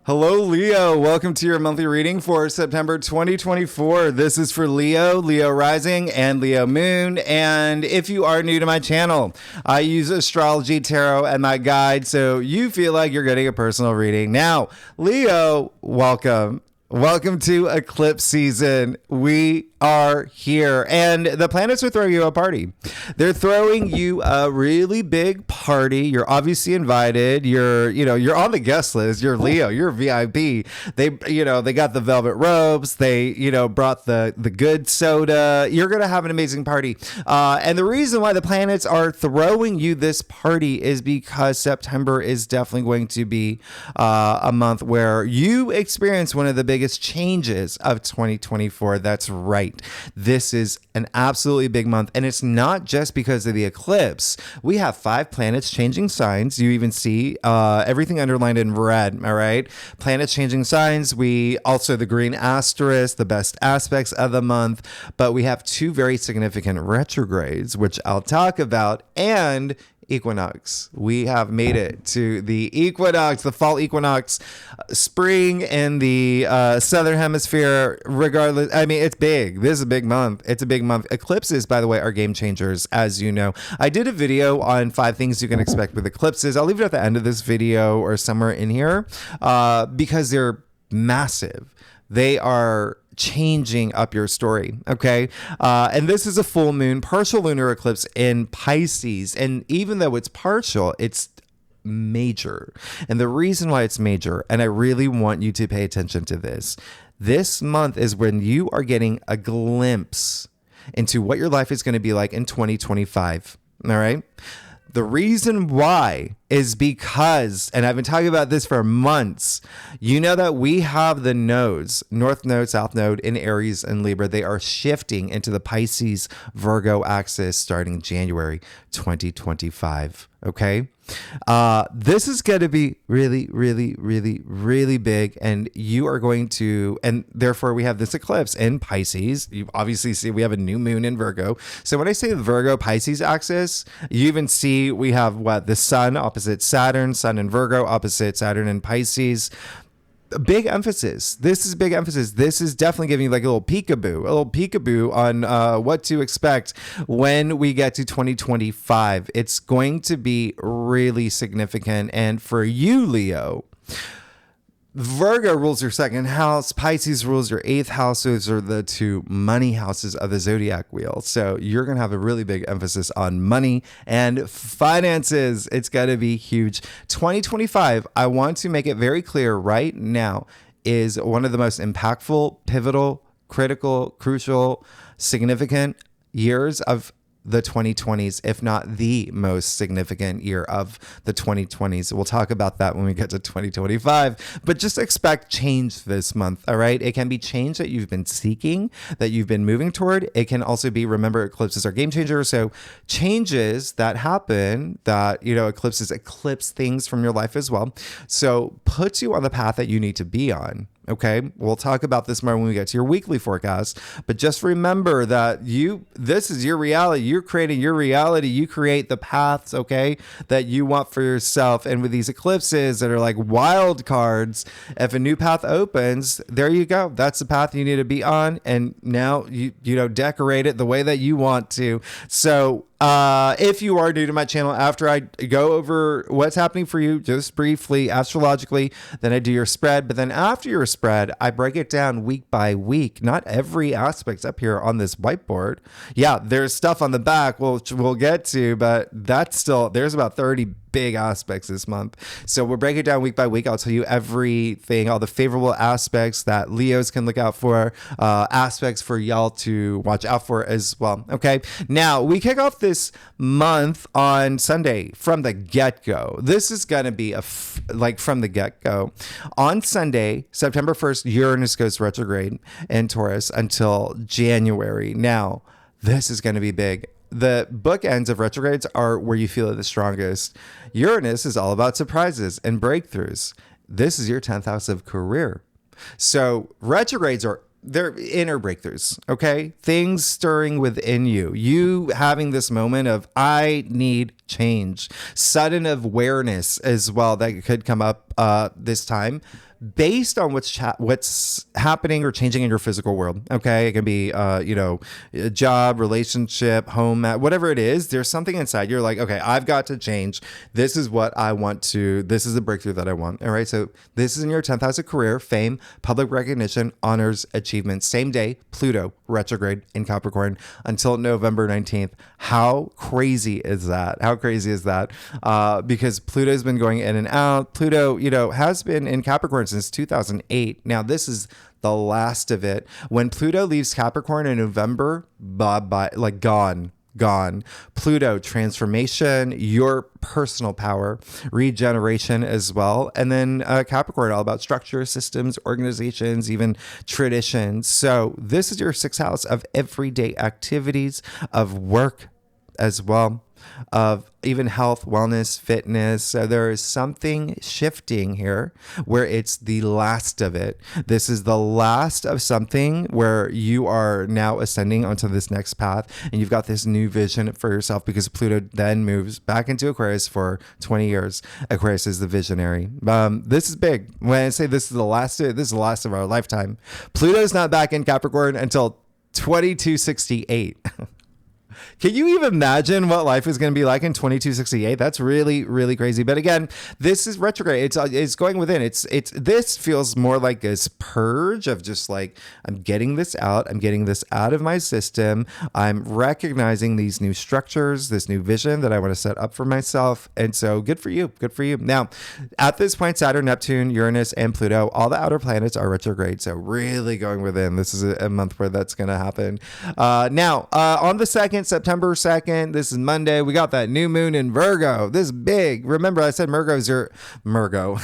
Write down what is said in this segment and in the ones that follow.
Hello, Leo. Welcome to your monthly reading for September 2024. This is for Leo, Leo rising, and Leo moon. And if you are new to my channel, I use astrology, tarot, and my guide, so you feel like you're getting a personal reading. Now, Leo, welcome. Welcome to Eclipse season. We are here, and the planets are throwing you a party. They're throwing you a really big party. You're obviously invited. You're on the guest list. You're Leo. You're VIP. They got the velvet robes. They, brought the good soda. You're gonna have an amazing party. And the reason why the planets are throwing you this party is because September is definitely going to be a month where you experience one of the biggest changes of 2024. That's right. This is an absolutely big month, and it's not just because of the eclipse. We have 5 planets changing signs. You even see everything underlined in red. All right, planets changing signs. We also the green asterisk, the best aspects of the month, but we have 2 very significant retrogrades, which I'll talk about, and equinox. We have made it to the equinox, the fall equinox, spring in the southern hemisphere. Regardless, I mean, it's big. This is a big month. It's a big month. Eclipses, by the way, are game changers, as you know. I did a video on 5 things you can expect with eclipses. I'll leave it at the end of this video or somewhere in here because they're massive. They are changing up your story. Okay. And this is a full moon, partial lunar eclipse in Pisces. And even though it's partial, it's major. And the reason why it's major, and I really want you to pay attention to this month is when you are getting a glimpse into what your life is going to be like in 2025. All right. The reason why is because, and I've been talking about this for months, you know that we have the nodes, North Node, South Node in Aries and Libra. They are shifting into the Pisces Virgo axis starting January 2025. Okay. This is going to be really, really, really, really big. And you are going to, and therefore we have this eclipse in Pisces. You obviously see we have a new moon in Virgo. So when I say the Virgo Pisces axis, you even see we have the sun opposite Saturn, sun in Virgo opposite Saturn in Pisces. Big emphasis. This is big emphasis. This is definitely giving you like a little peekaboo on what to expect when we get to 2025. It's going to be really significant. And for you, Leo, Virgo rules your 2nd house. Pisces rules your 8th house. Those are the 2 money houses of the zodiac wheel. So you're going to have a really big emphasis on money and finances. It's going to be huge. 2025, I want to make it very clear right now, is one of the most impactful, pivotal, critical, crucial, significant years of the 2020s, if not the most significant year of the 2020s. We'll talk about that when we get to 2025, but just expect change this month. All right. It can be change that you've been seeking, that you've been moving toward. It can also be, remember, eclipses are game changers. So changes that happen that, eclipses eclipse things from your life as well. So puts you on the path that you need to be on. Okay, we'll talk about this more when we get to your weekly forecast, but just remember that this is your reality. You're creating your reality. You create the paths, okay, that you want for yourself. And with these eclipses that are like wild cards, if a new path opens, there you go. That's the path you need to be on. And now you decorate it the way that you want to. So if you are new to my channel, after I go over what's happening for you just briefly astrologically, then I do your spread. But then after your spread, I break it down week by week. Not every aspect's up here on this whiteboard. Yeah, there's stuff on the back which we'll get to, but that's still, there's about 30 big aspects this month. So we'll break it down week by week. I'll tell you everything, all the favorable aspects that Leos can look out for, aspects for y'all to watch out for as well. Okay. Now we kick off this month on Sunday from the get-go. This is going to be from the get-go. On Sunday, September 1st, Uranus goes retrograde in Taurus until January. Now, this is going to be big. The bookends of retrogrades are where you feel it the strongest. Uranus is all about surprises and breakthroughs. This is your 10th house of career. So retrogrades they're inner breakthroughs, okay? Things stirring within you. You having this moment of, I need change, sudden awareness as well that could come up this time, based on what's happening or changing in your physical world. Okay, it can be a job, relationship, home, whatever it is. There's something inside you're like, okay, I've got to change. This is what I want to. This is the breakthrough that I want. All right, so this is in your 10th house of career, fame, public recognition, honors, achievements. Same day, Pluto retrograde in Capricorn until November 19th. How crazy is that? How crazy is that? Because Pluto's been going in and out. Pluto, has been in Capricorn since 2008. Now, this is the last of it. When Pluto leaves Capricorn in November, bye-bye, like gone. Pluto, transformation, your personal power, regeneration as well. And then Capricorn, all about structure, systems, organizations, even traditions. So this is your 6th house of everyday activities, of work as well, of even health, wellness, fitness. So there is something shifting here where it's the last of it. This is the last of something where you are now ascending onto this next path, and you've got this new vision for yourself, because Pluto then moves back into Aquarius for 20 years. Aquarius is the visionary. This is big. When I say this is the last of our lifetime. Pluto's not back in Capricorn until 2268. Can you even imagine what life is going to be like in 2268? That's really, really crazy. But again, this is retrograde. It's going within. This feels more like this purge of just like, I'm getting this out. I'm getting this out of my system. I'm recognizing these new structures, this new vision that I want to set up for myself. And so good for you. Good for you. Now, at this point, Saturn, Neptune, Uranus, and Pluto, all the outer planets are retrograde. So really going within. This is a month where that's going to happen. Now, on the 2nd, September 2nd, this is Monday, we got that new moon in Virgo. This is big. Remember, I said Virgo is Virgo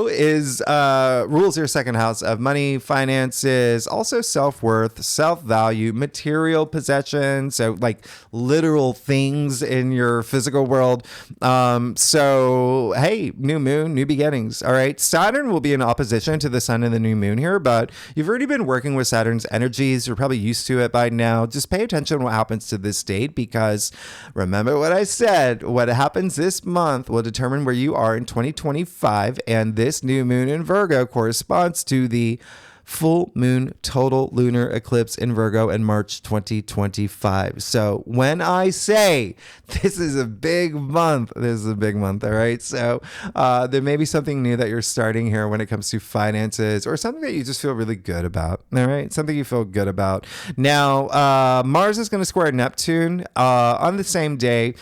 is rules your 2nd house of money, finances, also self-worth, self-value, material possessions, so like literal things in your physical world. So hey, new moon, new beginnings. All right, Saturn will be in opposition to the sun and the new moon here, but you've already been working with Saturn's energies. You're probably used to it by now. Just pay attention to what happens to this date, because remember what I said, what happens this month will determine where you are in 2025, and this new moon in Virgo corresponds to the full moon total lunar eclipse in Virgo in March 2025. So when I say this is a big month, all right? So there may be something new that you're starting here when it comes to finances, or something that you just feel really good about, all right? Something you feel good about. Now, Mars is going to square Neptune on the same day.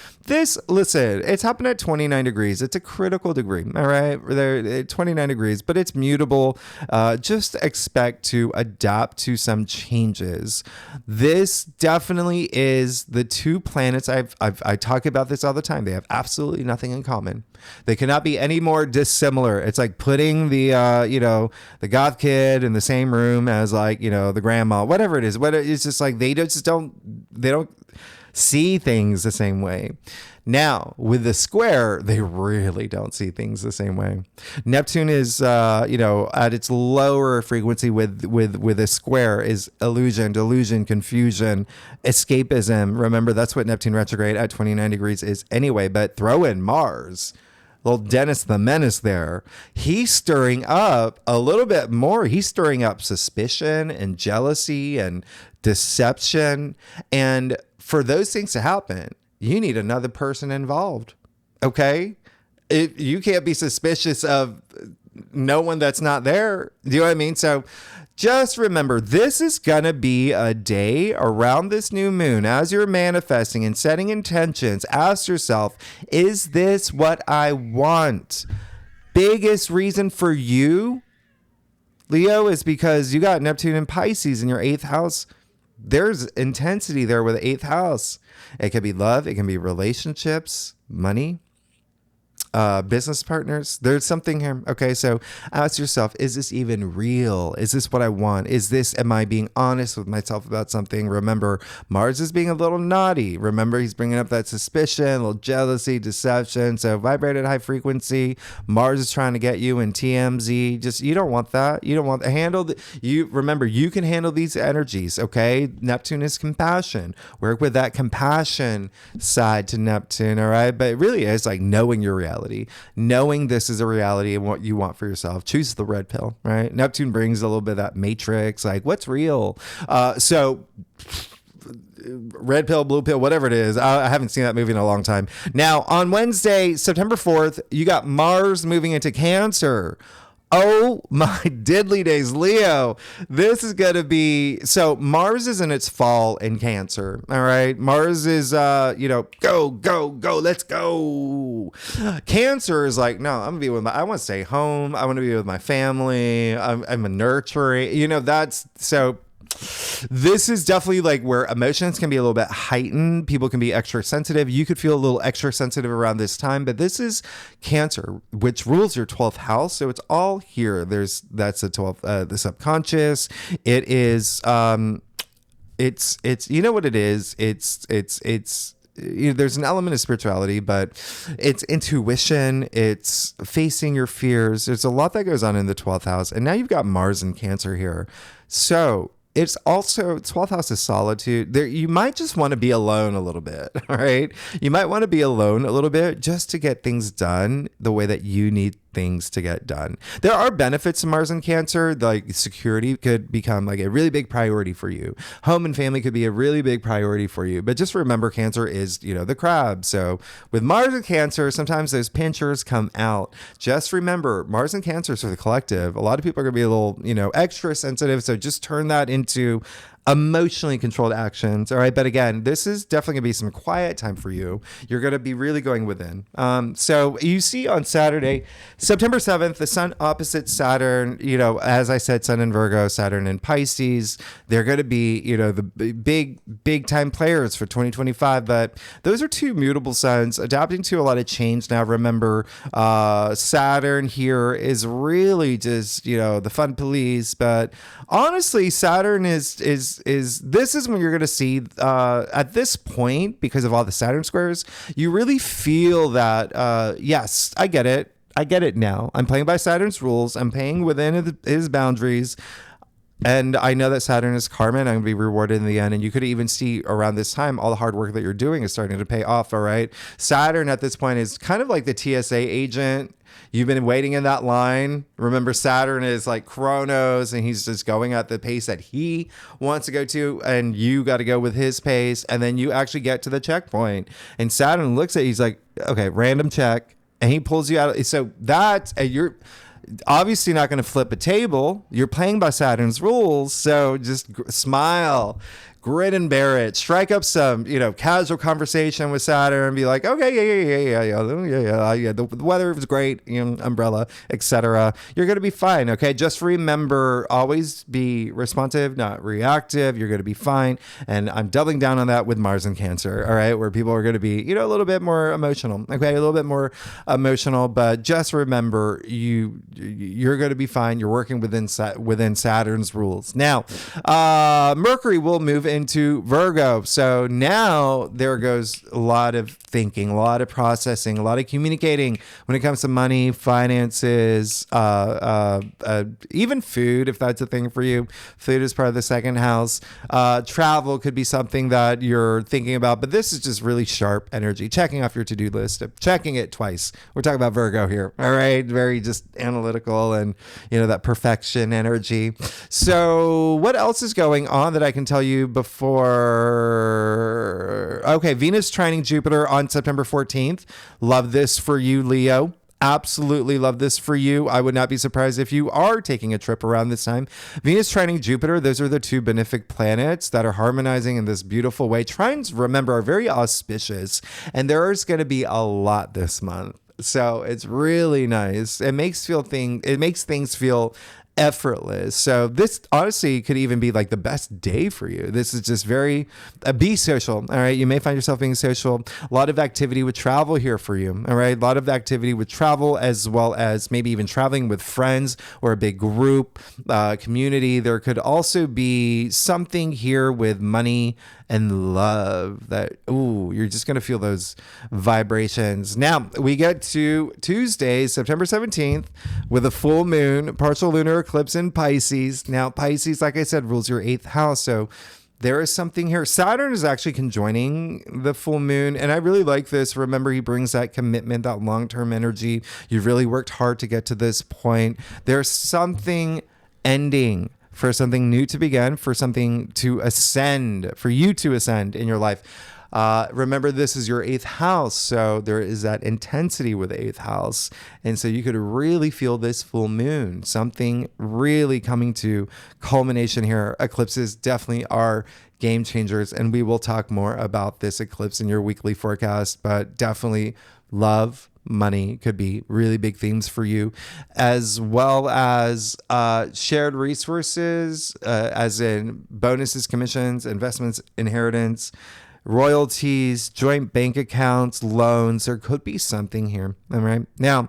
Listen, it's happened at 29 degrees. It's a critical degree, all right? 29 degrees, but it's mutable. Just expect to adapt to some changes. This definitely is the two planets. I talk about this all the time. They have absolutely nothing in common. They cannot be any more dissimilar. It's like putting the the goth kid in the same room as the grandma, whatever it is. It's just like they don't see things the same way. Now, with the square, they really don't see things the same way. Neptune is, at its lower frequency with a square is illusion, delusion, confusion, escapism. Remember, that's what Neptune retrograde at 29 degrees is anyway, but throw in Mars. Little Dennis the Menace there. He's stirring up a little bit more. He's stirring up suspicion and jealousy and deception. And for those things to happen, you need another person involved. Okay? You can't be suspicious of no one that's not there. Do you know what I mean? So just remember, this is going to be a day around this new moon. As you're manifesting and setting intentions, ask yourself, is this what I want? Biggest reason for you, Leo, is because you got Neptune and Pisces in your 8th house. There's intensity there with the 8th house. It can be love. It can be relationships, money, business partners. There's something here. Okay, so ask yourself, is this even real? Is this what I want? Am I being honest with myself about something? Remember, Mars is being a little naughty. Remember, he's bringing up that suspicion, a little jealousy, deception. So vibrate at high frequency. Mars is trying to get you in TMZ. Just, you don't want that. You don't want to handle remember, you can handle these energies. Okay. Neptune is compassion. Work with that compassion side to Neptune. All right. But it really is like knowing your reality, knowing this is a reality and what you want for yourself. Choose the red pill, right? Neptune brings a little bit of that matrix, like what's real. So red pill, blue pill, whatever it is. I haven't seen that movie in a long time. Now, on Wednesday, September 4th, you got Mars moving into Cancer. Oh my diddly days, Leo. This is going to be, so Mars is in its fall in Cancer. All right. Mars is, go, let's go. Cancer is like, no, I'm going to be I want to stay home. I want to be with my family. I'm a nurturing, so this is definitely like where emotions can be a little bit heightened. People can be extra sensitive. You could feel a little extra sensitive around this time, but this is Cancer, which rules your 12th house. So it's all here. That's the 12th, the subconscious. It is, it's, you know what it is? There's an element of spirituality, but it's intuition. It's facing your fears. There's a lot that goes on in the 12th house. And now you've got Mars and Cancer here. So it's also 12th house is solitude. There, you might just want to be alone a little bit. All right. You might want to be alone a little bit just to get things done the way that you need things to get done. There are benefits to Mars and Cancer, like security could become like a really big priority for you. Home and family could be a really big priority for you. But just remember, Cancer is, the crab. So with Mars and Cancer, sometimes those pinchers come out. Just remember, Mars and Cancer is for the collective. A lot of people are going to be a little, extra sensitive. So just turn that into emotionally controlled actions. All right. But again, this is definitely going to be some quiet time for you. You're going to be really going within. So you see on Saturday, September 7th, the sun opposite Saturn, as I said, sun in Virgo, Saturn in Pisces. They're going to be, the big time players for 2025. But those are two mutable suns adapting to a lot of change. Now, remember, Saturn here is really just, the fun police. But honestly, Saturn is this is when you're going to see at this point, because of all the Saturn squares, you really feel that, yes, I get it now. I'm playing by Saturn's rules. I'm playing within his boundaries. And I know that Saturn is karma and I'm going to be rewarded in the end. And you could even see around this time, all the hard work that you're doing is starting to pay off. All right. Saturn at this point is kind of like the TSA agent. You've been waiting in that line. Remember, Saturn is like Chronos and he's just going at the pace that he wants to go to. And you got to go with his pace. And then you actually get to the checkpoint. And Saturn looks at you, he's like, okay, random check. And he pulls you out. So you're obviously not going to flip a table. You're playing by Saturn's rules. So just smile, grin and bear it. Strike up some, casual conversation with Saturn. Be like, okay, yeah. The weather is great, umbrella, etc. You're going to be fine. Okay, just remember, always be responsive, not reactive. You're going to be fine. And I'm doubling down on that with Mars and Cancer. All right, where people are going to be, a little bit more emotional. Okay, a little bit more emotional, but just remember, you're going to be fine. You're working within Saturn's rules. Now, Mercury will move into Virgo. So now there goes a lot of thinking, a lot of processing, a lot of communicating when it comes to money, finances, even food, if that's a thing for you. Food is part of the second house. Travel could be something that you're thinking about, but this is just really sharp energy. Checking off your to-do list, checking it twice. We're talking about Virgo here. All right. Very just analytical and, that perfection energy. So what else is going on that I can tell you before? Okay, Venus trining Jupiter on September 14th. Love this for you, Leo. Absolutely love this for you. I would not be surprised if you are taking a trip around this time. Venus trining Jupiter, those are the two benefic planets that are harmonizing in this beautiful way. Trines, remember, are very auspicious, and there's going to be a lot this month. So it's really nice. It makes things feel effortless. So this honestly could even be like the best day for you. This is just very, be social. All right. You may find yourself being social. A lot of activity with travel here for you. All right. A lot of activity with travel, as well as maybe even traveling with friends or a big group, community. There could also be something here with money and love that, ooh, you're just going to feel those vibrations. Now we get to Tuesday, September 17th, with a full moon, partial lunar eclipse in Pisces. Now, Pisces, like I said, rules your 8th house. So there is something here. Saturn is actually conjoining the full moon. And I really like this. Remember, he brings that commitment, that long-term energy. You've really worked hard to get to this point. There's something ending, for something new to begin, for something to ascend, for you to ascend in your life. Remember, this is your 8th house. So there is that intensity with the 8th house. And so you could really feel this full moon, something really coming to culmination here. Eclipses definitely are game changers. And we will talk more about this eclipse in your weekly forecast, but definitely love, money could be really big themes for you, as well as shared resources, as in bonuses, commissions, investments, inheritance, royalties, joint bank accounts, loans. There could be something here. All right. Now,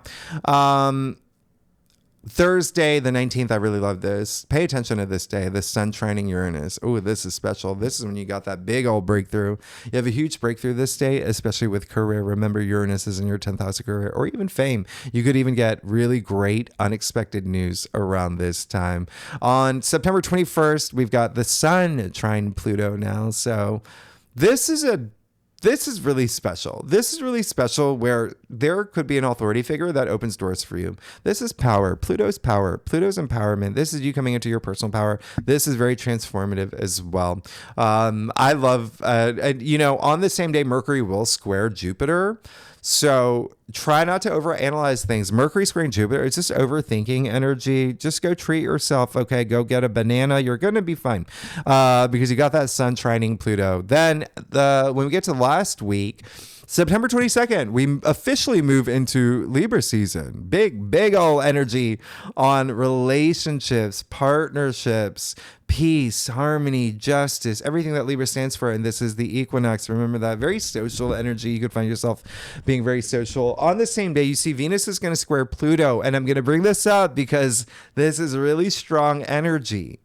Thursday, the 19th, I really love this. Pay attention to this day, the sun trining Uranus. Oh, this is special. This is when you got that big old breakthrough. You have a huge breakthrough this day, especially with career. Remember, Uranus is in your 10th house of career, or even fame. You could even get really great, unexpected news around this time. On September 21st, we've got the sun trine Pluto now. So this is really special. This is really special, where there could be an authority figure that opens doors for you. This is power. Pluto's empowerment. This is you coming into your personal power. This is very transformative as well. I love, on the same day, Mercury will square Jupiter. So try not to overanalyze things. Mercury squaring Jupiter, it's just overthinking energy. Just go treat yourself. Okay, go get a banana. You're going to be fine because you got that sun trining Pluto. Then when we get to last week, September 22nd, we officially move into Libra season. Big old energy on relationships, partnerships, peace, harmony, justice, everything that Libra stands for. And this is the equinox. Remember that very social energy. You could find yourself being very social. On the same day, you see Venus is going to square Pluto. And I'm going to bring this up because this is really strong energy.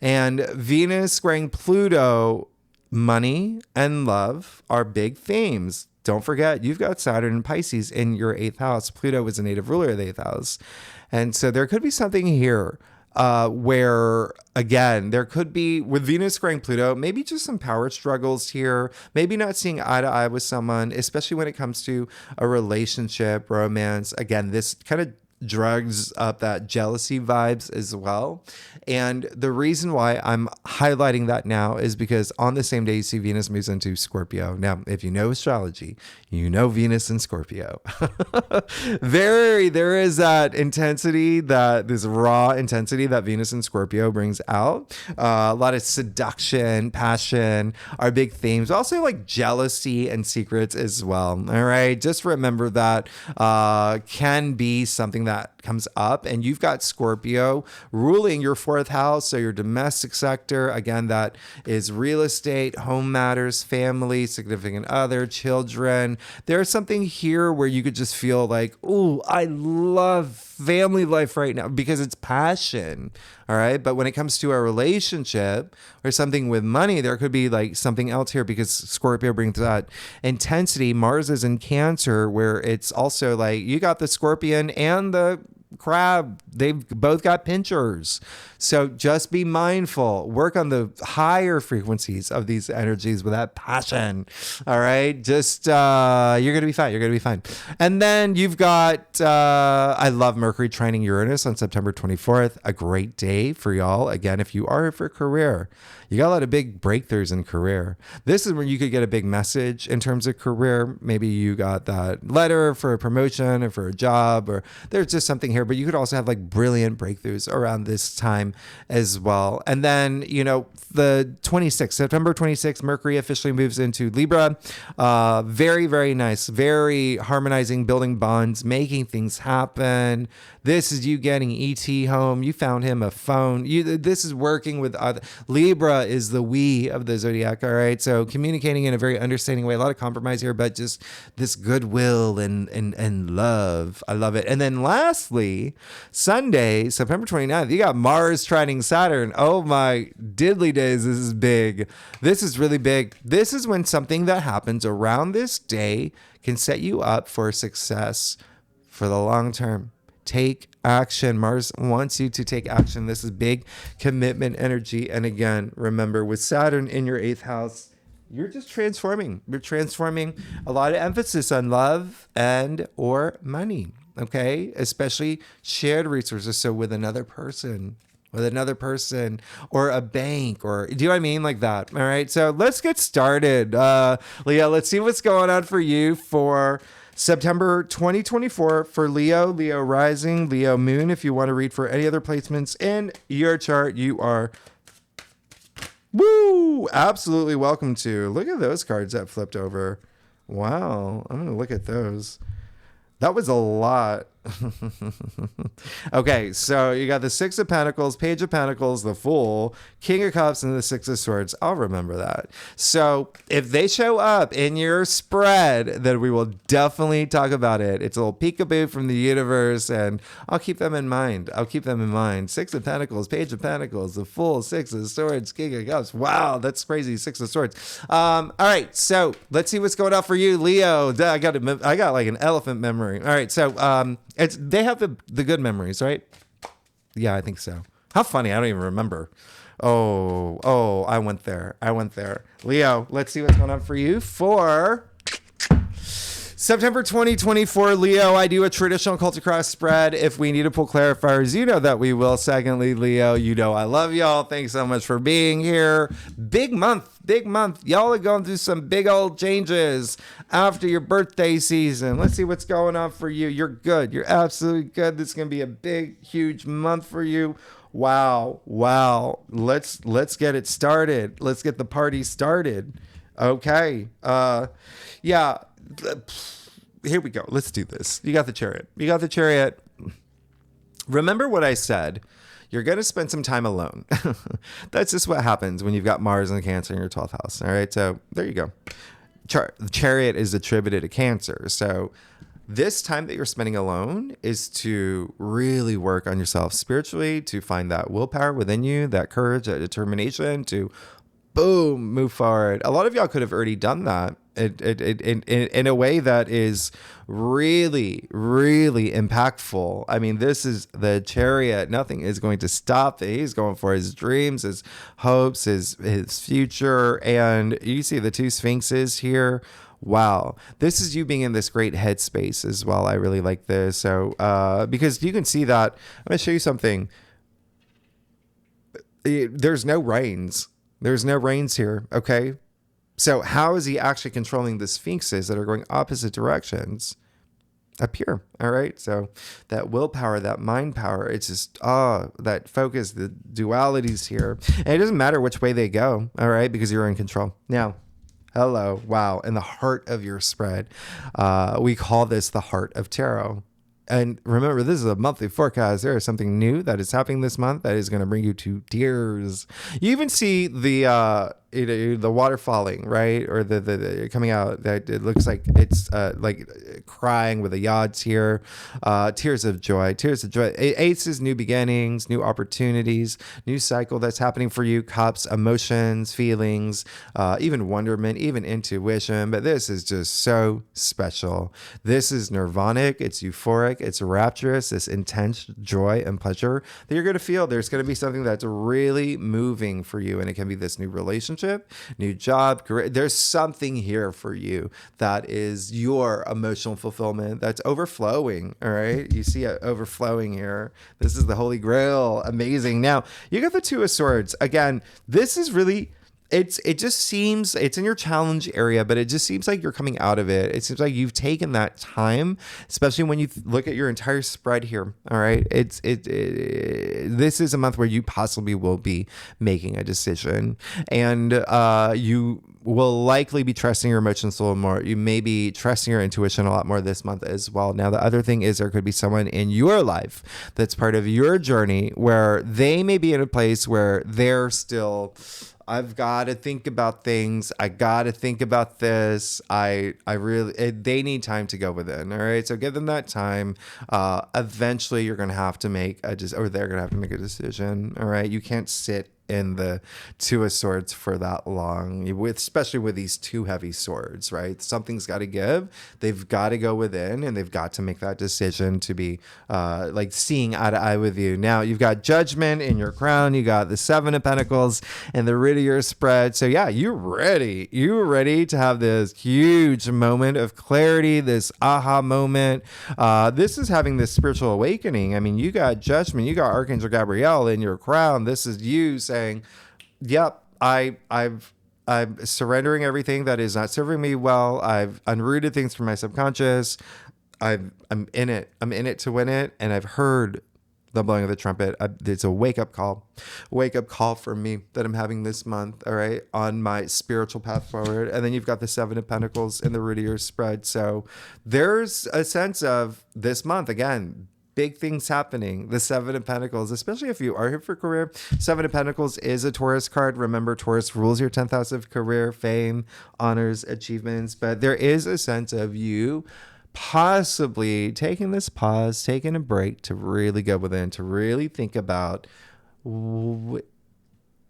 And Venus squaring Pluto, money and love are big themes. Don't forget, you've got Saturn and Pisces in your 8th house. Pluto is a native ruler of the 8th house. And so there could be something here where, again, there could be, with Venus squaring Pluto, maybe just some power struggles here, maybe not seeing eye to eye with someone, especially when it comes to a relationship, romance. Again, this kind of drugs up that jealousy vibes as well. And the reason why I'm highlighting that now is because on the same day you see Venus moves into Scorpio. Now, if you know astrology, you know Venus in Scorpio. There is that intensity, this raw intensity that Venus in Scorpio brings out. A lot of seduction, passion are big themes. Also like jealousy and secrets as well. All right. Just remember that can be something that comes up, and you've got Scorpio ruling your 4th house. So your domestic sector, again, that is real estate, home matters, family, significant other, children. There's something here where you could just feel like, oh, I love family life right now because it's passion. All right. But when it comes to a relationship or something with money, there could be like something else here because Scorpio brings that intensity. Mars is in Cancer, where it's also like you got the Scorpion and the crab. They've both got pinchers. So just be mindful. Work on the higher frequencies of these energies with that passion. All right. Just, you're going to be fine. You're going to be fine. And then you've got, I love Mercury trining Uranus on September 24th. A great day for y'all. Again, if you are for career, you got a lot of big breakthroughs in career. This is when you could get a big message in terms of career. Maybe you got that letter for a promotion or for a job, or there's just something here here, but you could also have like brilliant breakthroughs around this time as well. And then, the 26th, September 26th, Mercury officially moves into Libra. Very, very nice, very harmonizing, building bonds, making things happen. This is you getting ET home. You found him a phone. This is working with other. Libra is the we of the zodiac. All right. So communicating in a very understanding way, a lot of compromise here, but just this goodwill and love. I love it. And then lastly, Sunday, September 29th, you got Mars trining Saturn. Oh my diddly days. This is big. This is really big. This is when something that happens around this day can set you up for success for the long term. Take action. Mars wants you to take action. This is big commitment energy. And again, remember, with Saturn in your 8th house, you're just transforming. You're transforming. A lot of emphasis on love and or money. Okay. Especially shared resources. So with another person or a bank, or do you know what I mean? Like that. All right. So let's get started. Leo, let's see what's going on for you for September 2024 for Leo rising, Leo moon. If you want to read for any other placements in your chart, you are absolutely welcome to. Look at those cards that flipped over. Wow. I'm going to look at those. That was a lot. Okay, so you got the Six of Pentacles, Page of Pentacles, the Fool, King of Cups, and the Six of Swords. I'll remember that. So if they show up in your spread, then we will definitely talk about it. It's a little peekaboo from the universe, and I'll keep them in mind. Six of Pentacles, Page of Pentacles, the Fool, Six of Swords, King of Cups. Wow, that's crazy. Six of Swords. All right, so let's see what's going on for you, Leo. I got like an elephant memory. All right, so they have the good memories, right? Yeah, I think so. How funny. I don't even remember. Oh, I went there. Leo, let's see what's going on for you for September 2024, Leo. I do a traditional culture cross spread. If we need to pull clarifiers, you know that we will. Secondly, Leo, you know I love y'all. Thanks so much for being here. Big month. Y'all are going through some big old changes after your birthday season. Let's see what's going on for you. You're good. You're absolutely good. This is going to be a big, huge month for you. Wow. Let's get it started. Let's get the party started. Okay. Yeah. Here we go. Let's do this. You got the chariot. Remember what I said. You're going to spend some time alone. That's just what happens when you've got Mars and Cancer in your 12th house. All right. So there you go. The chariot is attributed to Cancer. So this time that you're spending alone is to really work on yourself spiritually, to find that willpower within you, that courage, that determination to boom, move forward. A lot of y'all could have already done that in a way that is really, really impactful. I mean, this is the chariot. Nothing is going to stop it. He's going for his dreams, his hopes, his future. And you see the two sphinxes here. Wow. This is you being in this great headspace as well. I really like this. So, because you can see that, I'm going to show you something. There's no rains. There's no rains here. Okay. So how is he actually controlling the sphinxes that are going opposite directions up here? All right. So that willpower, that mind power, it's just, that focus, the dualities here. And it doesn't matter which way they go. All right. Because you're in control. Now, hello. Wow. In the heart of your spread, we call this the heart of tarot. And remember, this is a monthly forecast. There is something new that is happening this month that is going to bring you to tears. You even see the water falling, right? Or the coming out, that it looks like it's like crying with the yachts here. Tears of joy. Aces, new beginnings, new opportunities, new cycle that's happening for you. Cups, emotions, feelings, even wonderment, even intuition. But this is just so special. This is nirvanic. It's euphoric. It's rapturous. This intense joy and pleasure that you're going to feel. There's going to be something that's really moving for you. And it can be this new relationship, new job, career. There's something here for you that is your emotional fulfillment that's overflowing. All right. You see it overflowing here. This is the Holy Grail. Amazing. Now you got the Two of Swords. Again, this is really it just seems it's in your challenge area, but it just seems like you're coming out of it. It seems like you've taken that time, especially when you look at your entire spread here. All right. This is a month where you possibly will be making a decision, and you will likely be trusting your emotions a little more. You may be trusting your intuition a lot more this month as well. Now, the other thing is there could be someone in your life that's part of your journey where they may be in a place where they're still, I've got to think about things. I got to think about this. They need time to go within. All right. So give them that time. Eventually you're going to have to make they're going to have to make a decision. All right. You can't sit in the Two of Swords for that long, especially with these two heavy swords, right? Something's got to give. They've got to go within, and they've got to make that decision to be like seeing eye to eye with you. Now, you've got Judgment in your crown. You got the Seven of Pentacles and the root of your spread. So yeah, you're ready. You're ready to have this huge moment of clarity, this aha moment. This is having this spiritual awakening. I mean, you got Judgment. You got Archangel Gabriel in your crown. This is you saying, yep, I'm surrendering everything that is not serving me well. I've unrooted things from my subconscious. I'm in it. I'm in it to win it. And I've heard the blowing of the trumpet. It's a wake up call for me that I'm having this month. All right. On my spiritual path forward. And then you've got the Seven of Pentacles in the root of your spread. So there's a sense of this month, again, big things happening. The Seven of Pentacles, especially if you are here for career. Seven of Pentacles is a Taurus card. Remember, Taurus rules your 10th house of career, fame, honors, achievements. But there is a sense of you possibly taking this pause, taking a break to really go within, to really think about,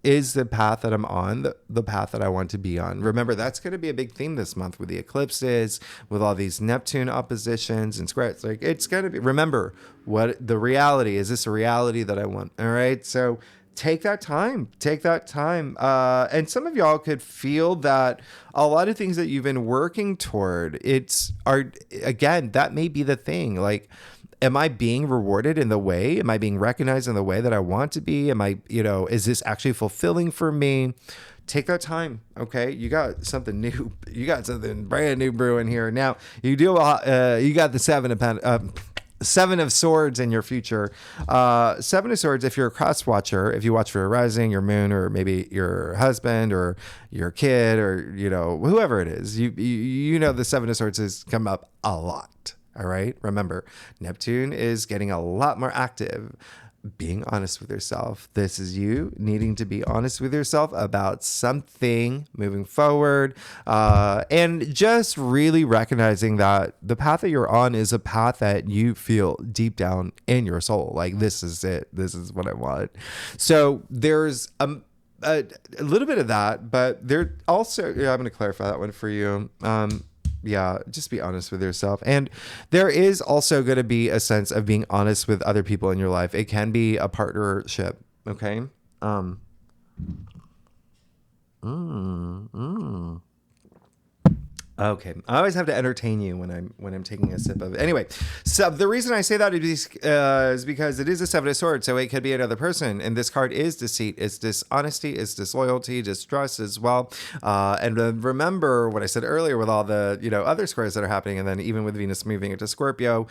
is the path that I'm on the path that I want to be on? Remember, that's going to be a big theme this month with the eclipses, with all these Neptune oppositions and squares. Like, it's going to be, remember what the reality is. This a reality that I want? All right. So take that time. And some of y'all could feel that a lot of things that you've been working toward, again, that may be the thing. Like, am I being rewarded in the way? Am I being recognized in the way that I want to be? Is this actually fulfilling for me? Take that time. Okay. You got something new. You got something brand new brewing here. Now you got the Seven of Swords in your future. Seven of Swords, if you're a cross watcher, if you watch for your rising, your moon, or maybe your husband or your kid, or, whoever it is, the Seven of Swords has come up a lot. All right. Remember, Neptune is getting a lot more active. Being honest with yourself. This is you needing to be honest with yourself about something moving forward. And just really recognizing that the path that you're on is a path that you feel deep down in your soul. Like, this is it. This is what I want. So there's a little bit of that, but there also, I'm going to clarify that one for you. Just be honest with yourself. And there is also going to be a sense of being honest with other people in your life. It can be a partnership. Okay. Okay. I always have to entertain you when I'm taking a sip of it. Anyway, so the reason I say that is because it is a Seven of Swords, so it could be another person. And this card is deceit, it's dishonesty, it's disloyalty, distrust as well. And remember what I said earlier with all the other squares that are happening, and then even with Venus moving into Scorpio,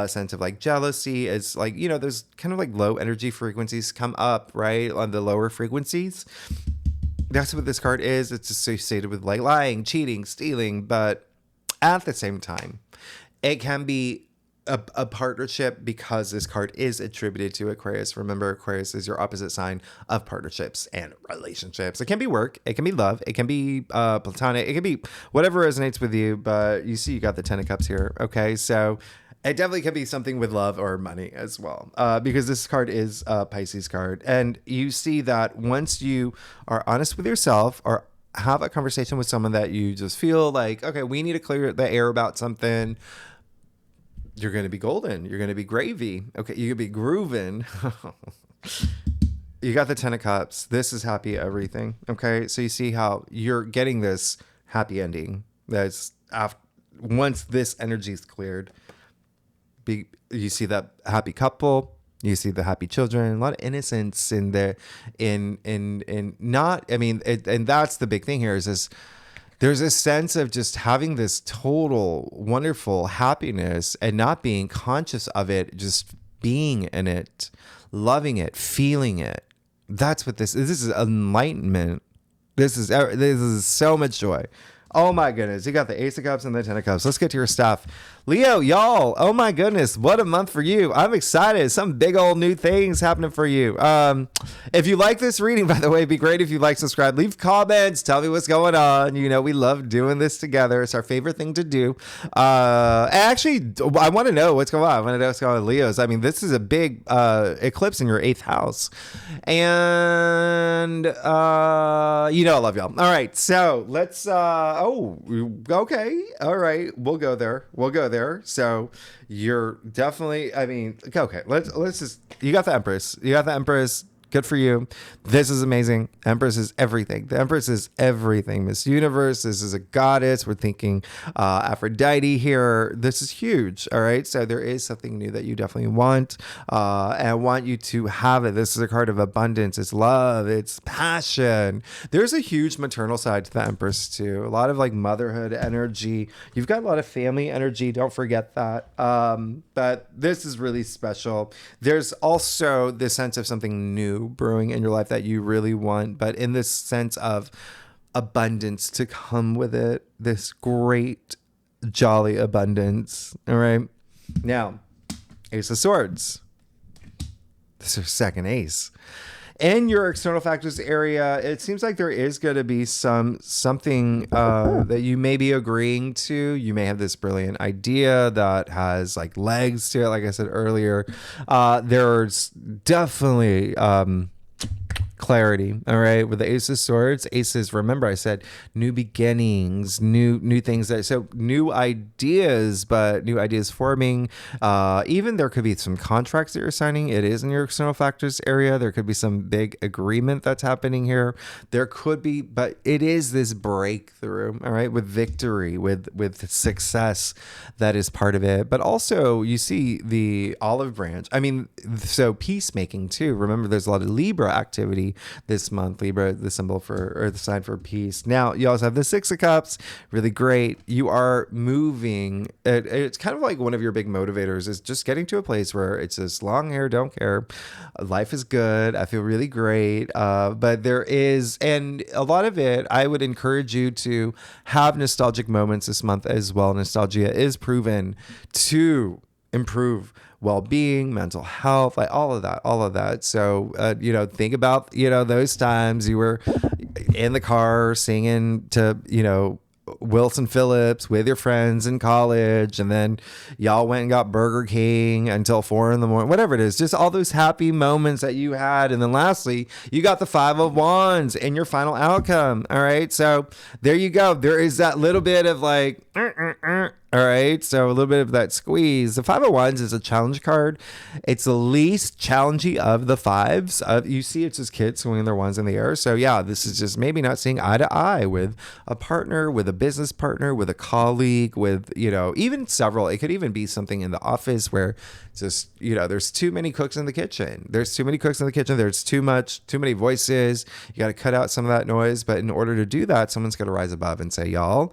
sense of like jealousy. It's like there's kind of like low energy frequencies come up, right, on the lower frequencies. That's what this card is. It's associated with like lying, cheating, stealing. But at the same time, it can be a partnership because this card is attributed to Aquarius. Remember, Aquarius is your opposite sign of partnerships and relationships. It can be work. It can be love. It can be platonic. It can be whatever resonates with you. But you see, you got the Ten of Cups here. Okay, so it definitely could be something with love or money as well, because this card is a Pisces card. And you see that once you are honest with yourself or have a conversation with someone that you just feel like, okay, we need to clear the air about something, you're going to be golden. You're going to be gravy. Okay, you could be grooving. You got the Ten of Cups. This is happy everything. Okay, so you see how you're getting this happy ending. That's once this energy is cleared. You see that happy couple, You see the happy children, a lot of innocence in there, in not. I mean, and that's the big thing here is this. There's a sense of just having this total wonderful happiness and not being conscious of it, just being in it, loving it, feeling it. That's what this is. This is enlightenment. This is so much joy. Oh my goodness. You got the Ace of Cups and the Ten of Cups. Let's get to your stuff. Leo, y'all. Oh my goodness. What a month for you. I'm excited. Some big old new things happening for you. If you like this reading, by the way, it'd be great if you like, subscribe, leave comments, tell me what's going on. You know, we love doing this together. It's our favorite thing to do. Actually, I want to know what's going on. I want to know what's going on with Leos. I mean, this is a big eclipse in your 8th house. And, you know, I love y'all. All right. So let's, okay. All right. We'll go there. So you're definitely, I mean, okay, let's just, you got the Empress. Good for you. This is amazing. Empress is everything. The Empress is everything. Miss Universe. This is a goddess. We're thinking Aphrodite here. This is huge. All right. So there is something new that you definitely want. And I want you to have it. This is a card of abundance. It's love. It's passion. There's a huge maternal side to the Empress too. A lot of like motherhood energy. You've got a lot of family energy. Don't forget that. But this is really special. There's also this sense of something new brewing in your life that you really want, but in this sense of abundance to come with it, this great jolly abundance. All right, now Ace of Swords. This is your second ace. In your external factors area, it seems like there is going to be something that you may be agreeing to. You may have this brilliant idea that has like legs to it. Like I said earlier, there's definitely clarity. All right, with the Ace of Swords, aces. Remember, I said new beginnings, new things. So new ideas, but new ideas forming. Even there could be some contracts that you're signing. It is in your external factors area. There could be some big agreement that's happening here. There could be, but it is this breakthrough. All right, with victory, with success, that is part of it. But also, you see the olive branch. I mean, so peacemaking too. Remember, there's a lot of Libra activity this month. Libra, the symbol for, or the sign for peace. Now you also have the Six of Cups. Really great. You are moving. It's kind of like one of your big motivators is just getting to a place where it's just long hair, don't care. Life is good. I feel really great. But there is, and a lot of it, I would encourage you to have nostalgic moments this month as well. Nostalgia is proven to improve well-being, mental health, like all of that. So, think about, those times you were in the car singing to, Wilson Phillips with your friends in college, and then y'all went and got Burger King until 4 a.m, whatever it is, just all those happy moments that you had. And then lastly, you got the Five of Wands in your final outcome. All right. So there you go. There is that little bit of like, all right, so a little bit of that squeeze. The Five of Wands is a challenge card. It's the least challenging of the fives. You see, it's just kids swinging their wands in the air. So yeah, this is just maybe not seeing eye to eye with a partner, with a business partner, with a colleague, with, even several. It could even be something in the office where just, there's too many cooks in the kitchen. There's too many cooks in the kitchen. There's too many voices. You got to cut out some of that noise. But in order to do that, someone's got to rise above and say, y'all,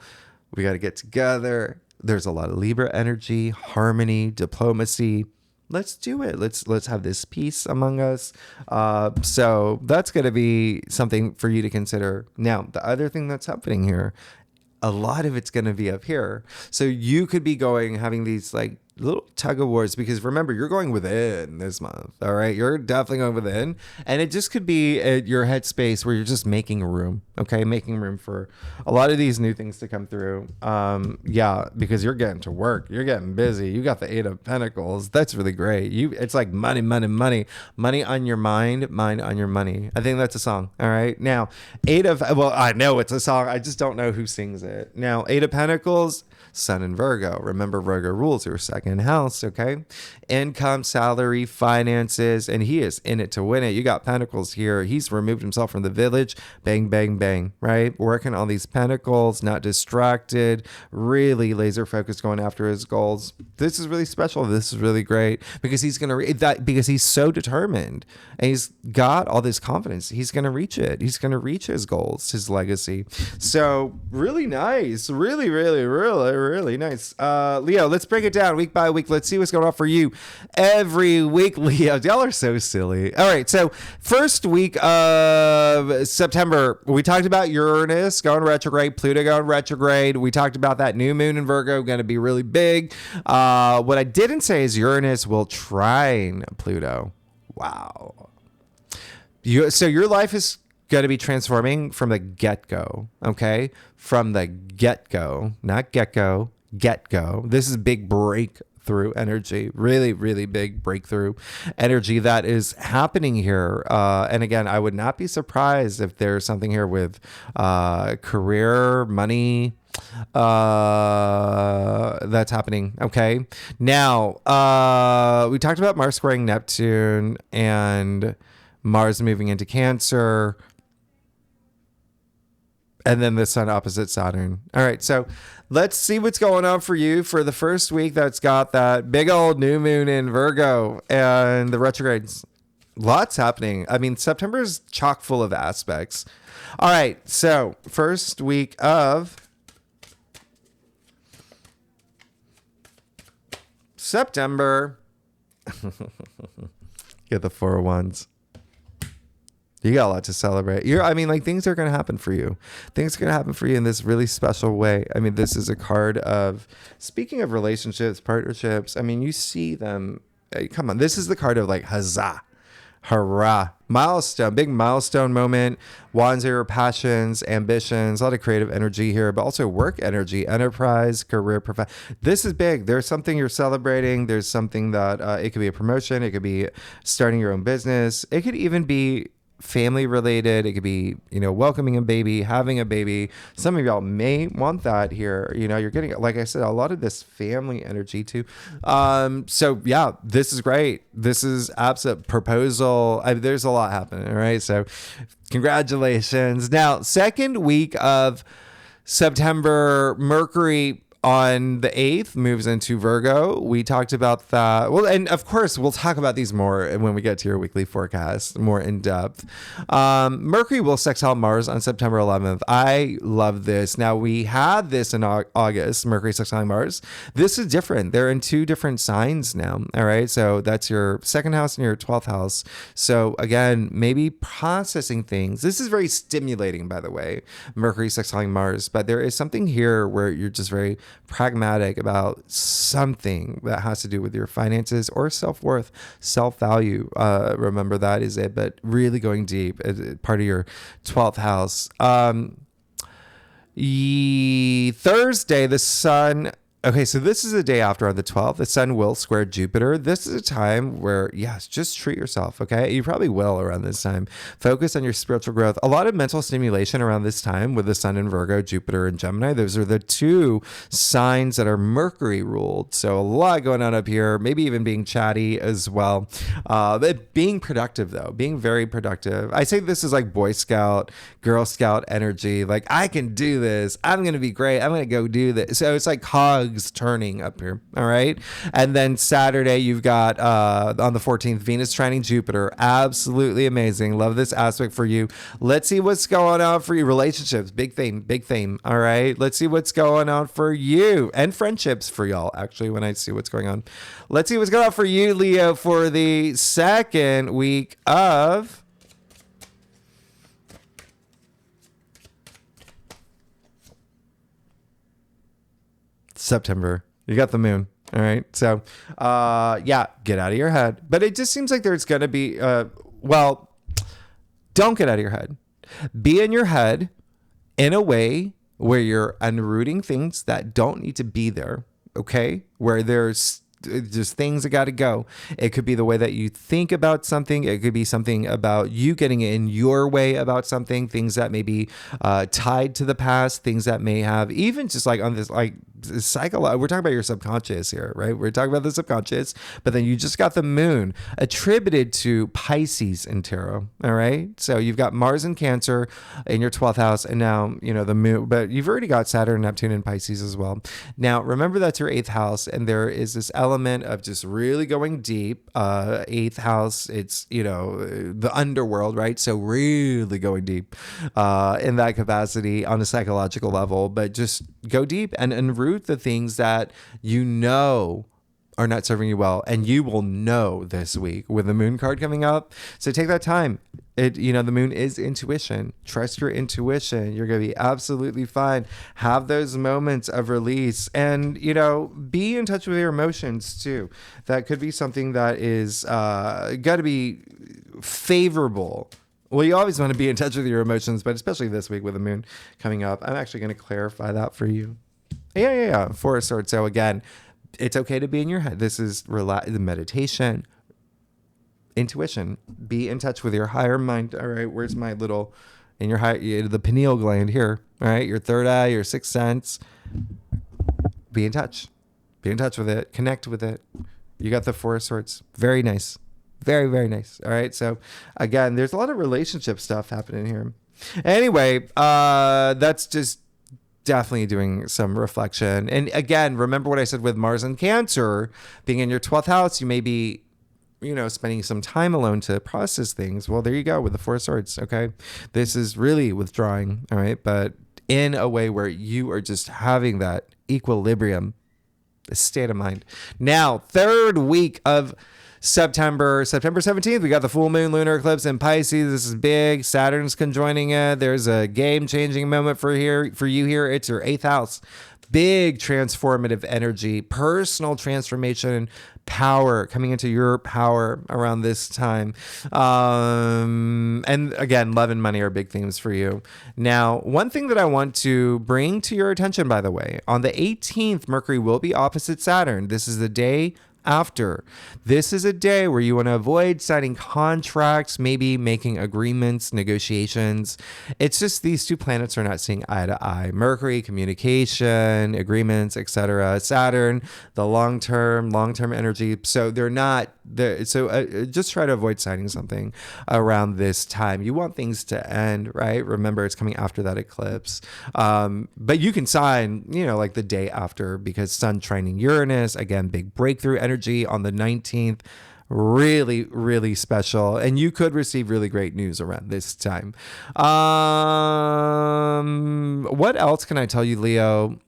we got to get together. There's a lot of Libra energy, harmony, diplomacy. Let's do it. Let's have this peace among us. So that's going to be something for you to consider. Now, the other thing that's happening here, a lot of it's going to be up here. So you could be having these like little tug of wars, because remember, you're going within this month. All right. You're definitely going within. And it just could be at your headspace where you're just making room. Okay. Making room for a lot of these new things to come through. Because you're getting to work. You're getting busy. You got the Eight of Pentacles. That's really great. It's like money on your mind on your money. I think that's a song. All right. Now, I know it's a song. I just don't know who sings it. Now, Eight of Pentacles. Sun in Virgo. Remember, Virgo rules your second house, okay? Income, salary, finances, and he is in it to win it. You got Pentacles here. He's removed himself from the village. Bang, bang, bang, right? Working on these Pentacles, not distracted, really laser focused, going after his goals. This is really special. This is really great because he's going to because he's so determined and he's got all this confidence. He's going to reach it. He's going to reach his goals, his legacy. So really nice. Really, really, really, really nice. Leo, let's break it down week by week. Let's see what's going on for you every week, Leo. Y'all are so silly. All right. So first week of September, we talked about Uranus going retrograde, Pluto going retrograde. We talked about that new moon in Virgo going to be really big. What I didn't say is Uranus will trine Pluto. Wow. So your life is going to be transforming from the get-go, okay? From the get-go, not get-go, get-go. This is big breakthrough energy, really, really big breakthrough energy that is happening here. And again, I would not be surprised if there's something here with career, money, that's happening. Okay. Now, we talked about Mars squaring Neptune and Mars moving into Cancer, and then the Sun opposite Saturn. All right, so let's see what's going on for you for the first week that's got that big old new moon in Virgo and the retrogrades. Lots happening. I mean, September is chock full of aspects. All right, so first week of September. Get the Four of Wands. You got a lot to celebrate. Things are going to happen for you. Things are going to happen for you in this really special way. I mean, this is a card of, speaking of relationships, partnerships, I mean, you see them. Come on. This is the card of like, huzzah, hurrah, milestone, big milestone moment. Wands are your passions, ambitions, a lot of creative energy here, but also work energy, enterprise, career, This is big. There's something you're celebrating. There's something that it could be a promotion. It could be starting your own business. It could even be family related. It could be, welcoming a baby, having a baby. Some of y'all may want that here. You're getting, like I said, a lot of this family energy too. So yeah, this is great. This is absolute proposal. There's a lot happening. All right. So congratulations. Now, second week of September, Mercury on the 8th moves into Virgo. We talked about that. Well, and of course, we'll talk about these more when we get to your weekly forecast, more in depth. Mercury will sextile Mars on September 11th. I love this. Now, we had this in August, Mercury sextiling Mars. This is different. They're in two different signs now. All right. So that's your second house and your 12th house. So again, maybe processing things. This is very stimulating, by the way, Mercury sextiling Mars. But there is something here where you're just very pragmatic about something that has to do with your finances or self-worth, self-value. Remember, that is it, but really going deep, part of your 12th house. Thursday, the Sun. Okay, so this is the day after on the 12th. The Sun will square Jupiter. This is a time where, yes, just treat yourself, okay? You probably will around this time. Focus on your spiritual growth. A lot of mental stimulation around this time with the Sun in Virgo, Jupiter in Gemini. Those are the two signs that are Mercury ruled. So a lot going on up here, maybe even being chatty as well. But being productive, though, being very productive. I say this is like Boy Scout, Girl Scout energy. Like, I can do this. I'm going to be great. I'm going to go do this. So it's like cogs turning up here. All right. And then Saturday, you've got on the 14th, Venus trining Jupiter. Absolutely amazing. Love this aspect for you. Let's see what's going on for you. Relationships, big theme, big theme. All right. Let's see what's going on for you, and friendships for y'all. Actually, when I see what's going on, let's see what's going on for you, Leo, for the second week of September. You got the moon. All right. So, yeah, get out of your head. But it just seems like there's going to be, don't get out of your head. Be in your head in a way where you're unrooting things that don't need to be there. Okay. Where there's just things that got to go. It could be the way that you think about something. It could be something about you getting in your way about something, things that may be tied to the past, things that may have even just like on this, like we're talking about your subconscious here, right? We're talking about the subconscious, but then you just got the moon attributed to Pisces in tarot. All right. So you've got Mars in Cancer in your 12th house, and now, the moon, but you've already got Saturn, Neptune, and Pisces as well. Now, remember that's your 8th house, and there is this element of just really going deep. 8th house, it's, the underworld, right? So really going deep in that capacity on a psychological level, but just go deep and root the things that are not serving you well, and you will know this week with the moon card coming up. So take that time. The moon is intuition. Trust your intuition. You're going to be absolutely fine. Have those moments of release, and be in touch with your emotions too. That could be something that is got to be favorable. Well, you always want to be in touch with your emotions, but especially this week with the moon coming up. I'm actually going to clarify that for you. Yeah. 4 of Swords. So again, it's okay to be in your head. This is the meditation, intuition. Be in touch with your higher mind. All right, where's my little, in your the pineal gland here. All right, your third eye, your sixth sense. Be in touch. Be in touch with it. Connect with it. You got the 4 of Swords. Very nice. Very, very nice. All right. So again, there's a lot of relationship stuff happening here. Anyway, that's just definitely doing some reflection. And again, remember what I said with Mars and Cancer being in your 12th house. You may be, spending some time alone to process things. Well, there you go with the 4 of Swords. Okay. This is really withdrawing. All right. But in a way where you are just having that equilibrium, state of mind. Now, third week of September 17th, we got the full moon lunar eclipse in Pisces. This is big. Saturn's conjoining it. There's a game-changing moment for you here. It's your 8th house. Big transformative energy, personal transformation, power coming into your power around this time. And again, love and money are big themes for you. Now, one thing that I want to bring to your attention, by the way, on the 18th, Mercury will be opposite Saturn. This is the day after. This is a day where you want to avoid signing contracts, maybe making agreements, negotiations. It's just these two planets are not seeing eye to eye. Mercury, communication, agreements, etc. Saturn, the long-term energy. So they're not there. So just try to avoid signing something around this time. You want things to end, right? Remember, it's coming after that eclipse. But you can sign, like the day after, because Sun trining Uranus, again, big breakthrough energy on the 19th. Really, really special. And you could receive really great news around this time. What else can I tell you, Leo?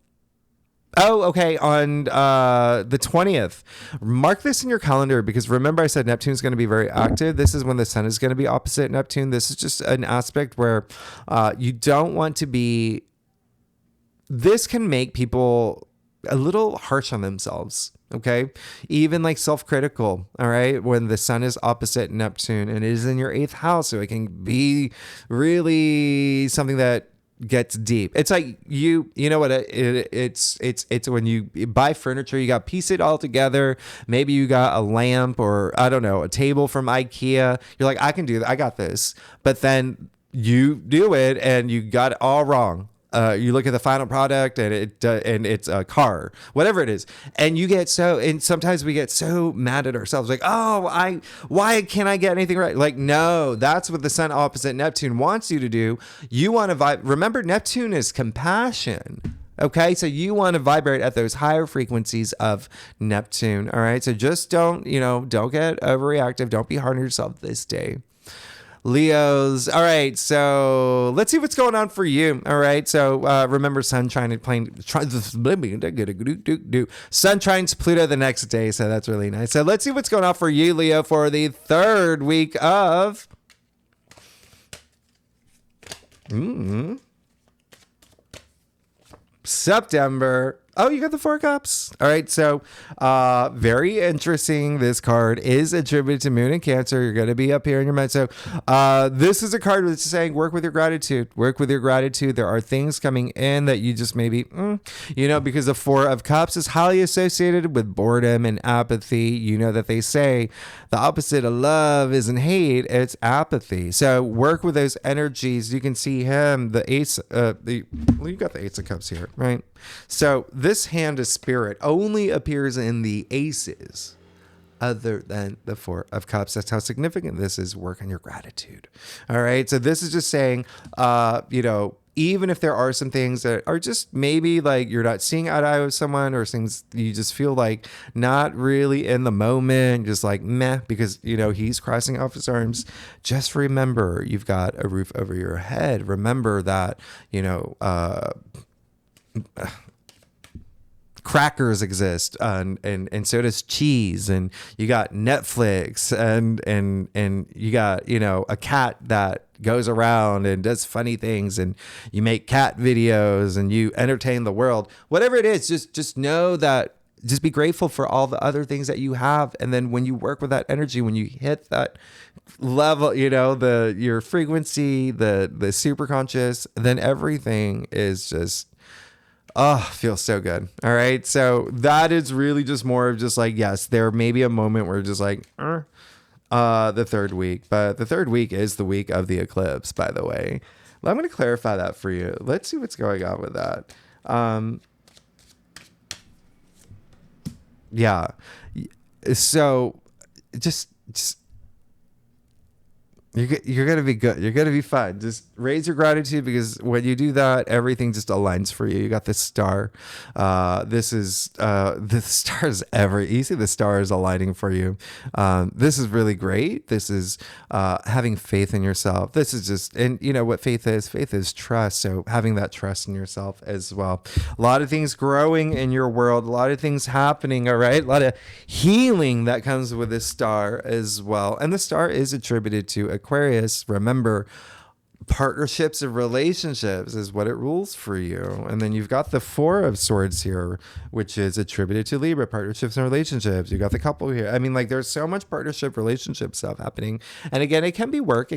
Oh, okay. On the 20th, mark this in your calendar, because remember I said Neptune's going to be very active. This is when the sun is going to be opposite Neptune. This is just an aspect where you don't want to be. This can make people a little harsh on themselves. Okay. Even like self-critical. All right. When the sun is opposite Neptune and it is in your 8th house. So it can be really something that gets deep. It's like you know what it's when you buy furniture, you got to piece it all together. Maybe you got a lamp, or I don't know, a table from IKEA. You're like, I can do that. I got this. But then you do it and you got it all wrong. You look at the final product and it's a car, whatever it is. And sometimes we get so mad at ourselves. Like, why can't I get anything right? Like, no, that's what the sun opposite Neptune wants you to do. You want to vibe. Remember, Neptune is compassion. Okay. So you want to vibrate at those higher frequencies of Neptune. All right. So just don't get overreactive. Don't be hard on yourself this day. Leos. All right. So let's see what's going on for you. All right. So remember, Sun trines Pluto the next day. So that's really nice. So let's see what's going on for you, Leo, for the third week of September. Oh, you got the 4 Cups. All right. So very interesting. This card is attributed to Moon and Cancer. You're going to be up here in your mind. So this is a card that's saying work with your gratitude. Work with your gratitude. There are things coming in that you just maybe, because the 4 of Cups is highly associated with boredom and apathy. You know that they say the opposite of love isn't hate. It's apathy. So work with those energies. You can see him, the Ace. You got the Ace of Cups here, right? So this hand of spirit only appears in the aces other than the Four of Cups. That's how significant this is. Work on your gratitude. All right. So this is just saying, even if there are some things that are just maybe like you're not seeing eye to eye with someone, or things you just feel like not really in the moment, just like meh, because, he's crossing off his arms. Just remember, you've got a roof over your head. Remember that, crackers exist, and so does cheese, and you got Netflix, and you got a cat that goes around and does funny things, and you make cat videos and you entertain the world. Whatever it is, just know that, just be grateful for all the other things that you have. And then when you work with that energy, when you hit that level, your frequency, the super conscious, then everything is just, feels so good. All right. So that is really just more of just like, yes, there may be a moment where just like, the third week, but the third week is the week of the eclipse, by the way. Well, I'm going to clarify that for you. Let's see what's going on with that. Yeah. So just you're going to be good. You're going to be fine. Just raise your gratitude, because when you do that, everything just aligns for you. You got this star. The stars you see the stars aligning for you. This is really great. This is having faith in yourself. This is just, and you know what faith is? Faith is trust. So having that trust in yourself as well. A lot of things growing in your world, a lot of things happening. All right. A lot of healing that comes with this star as well. And the star is attributed to Aquarius. Remember, partnerships and relationships is what it rules for you. And then you've got the Four of Swords here, which is attributed to Libra, partnerships and relationships. You got the couple here. I mean, like, there's so much partnership, relationship stuff happening. And again, it can be work.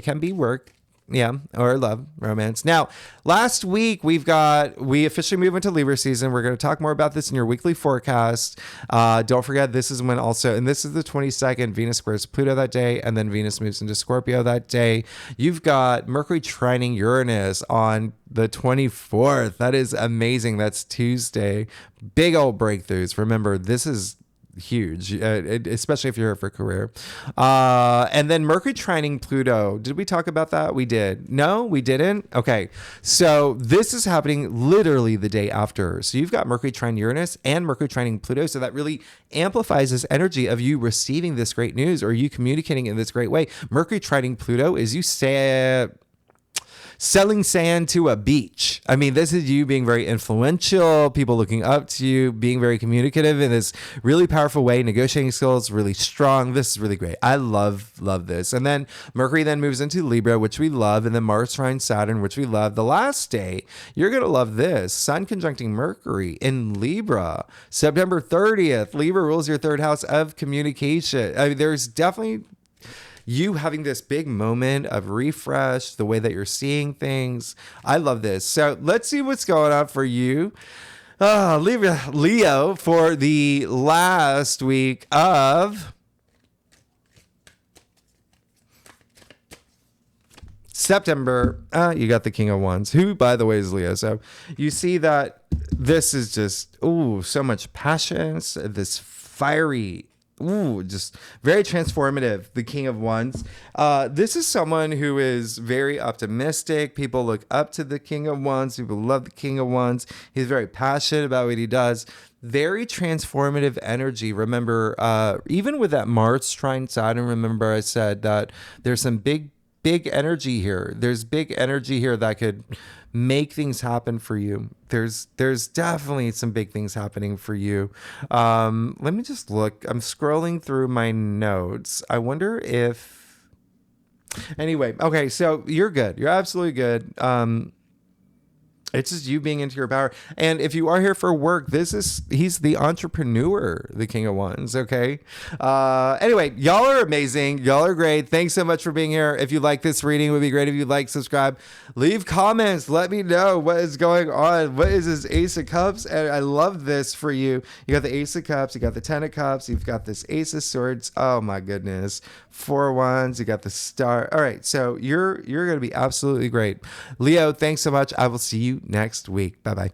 Yeah, or love, romance. Now, last week we officially moved into Libra season. We're going to talk more about this in your weekly forecast. Don't forget, this is when also, and this is the 22nd, Venus squares Pluto that day, and then Venus moves into Scorpio that day. You've got Mercury trining Uranus on the 24th. That is amazing. That's Tuesday. Big old breakthroughs. Remember, this is huge, especially if you're here for career. And then Mercury trining Pluto. Did we talk about that? We did. No, we didn't. Okay. So this is happening literally the day after. So you've got Mercury trine Uranus and Mercury trining Pluto. So that really amplifies this energy of you receiving this great news, or you communicating in this great way. Mercury trining Pluto is you say, selling sand to a beach. I mean, this is you being very influential, people looking up to you, being very communicative in this really powerful way, negotiating skills really strong. This is really great. I love this. And then Mercury then moves into Libra, which we love, and then Mars trine Saturn, which we love. The last day, you're going to love this. Sun conjuncting Mercury in Libra, September 30th. Libra rules your third house of communication. I mean, there's definitely you having this big moment of refresh, the way that you're seeing things. I love this. So let's see what's going on for you. Leo, for the last week of September. You got the King of Wands, who, by the way, is Leo. So you see that this is just, so much passion, this fiery, just very transformative. The King of Wands. This is someone who is very optimistic. People look up to the King of Wands. People love the King of Wands. He's very passionate about what he does. Very transformative energy. Remember, even with that Mars trine Saturn, remember I said that there's some big energy here. There's big energy here that could make things happen for you. There's definitely some big things happening for you. Let me just look. I'm scrolling through my notes. I wonder if... Anyway, okay, so you're good. You're absolutely good. It's just you being into your power. And if you are here for work, he's the entrepreneur, the King of Wands. Okay. Anyway, y'all are amazing. Y'all are great. Thanks so much for being here. If you like this reading, it would be great if you like, subscribe, leave comments. Let me know what is going on. What is this Ace of Cups? And I love this for you. You got the Ace of Cups. You got the Ten of Cups. You've got this Ace of Swords. Oh my goodness. Four of Wands. You got the Star. All right. So you're going to be absolutely great. Leo, thanks so much. I will see you next week. Bye-bye.